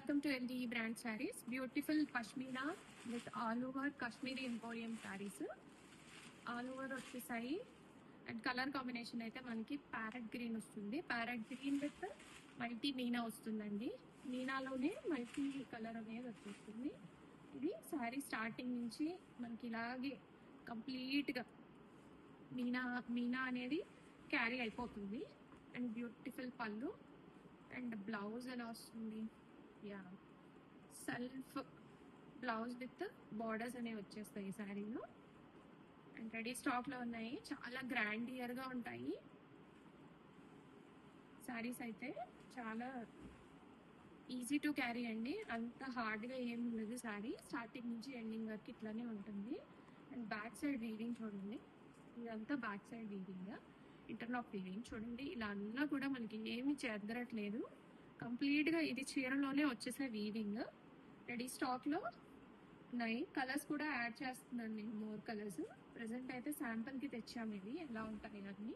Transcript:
Welcome to LD brand saris. Beautiful pashmina with all over Kashmiri emporium saris. All over వచ్చేసాయి. And colour combination అయితే మనకి parrot green వస్తుంది. Parrot green with multi Meena వస్తుందండి. మీనాలోనే multi colour అనేది వచ్చేస్తుంది. ఇది శారీ స్టార్టింగ్ నుంచి మనకి ఇలాగే కంప్లీట్గా మీనా మీనా అనేది క్యారీ అయిపోతుంది. అండ్ బ్యూటిఫుల్ పళ్ళు అండ్ బ్లౌజ్ ఎలా వస్తుంది, yeah self blouse with borders అనేవి వచ్చేస్తాయి ఈ శారీలో. అండ్ రెడీ స్టాక్ లో ఉన్నాయి. చాలా గ్రాండ్ ఇయర్ గా ఉంటాయి శారీస్ అయితే. చాలా ఈజీ టు క్యారీ అండి. అంత హార్డ్ గా ఏమి ఉండదు. శారీ స్టార్టింగ్ నుంచి ఎండింగ్ వరకు ఇట్లానే ఉంటుంది. అండ్ బ్యాక్ సైడ్ వీవింగ్ చూడండి. ఇదంతా back side weaving, interlock weaving చూడండి. ఇలా అన్నా కూడా మనకి ఏమి చెదరట్లేదు. కంప్లీట్ గా ఇది చీరలోనే వచ్చేసే వీవింగ్. రెడీ స్టాక్ లో ఉన్నాయి. కలర్స్ కూడా యాడ్ చేస్తున్నాను నేను, మోర్ కలర్స్. ప్రెసెంట్ అయితే శాంపుల్ కి తెచ్చాము ఇవి ఎలా ఉంటాయి అని.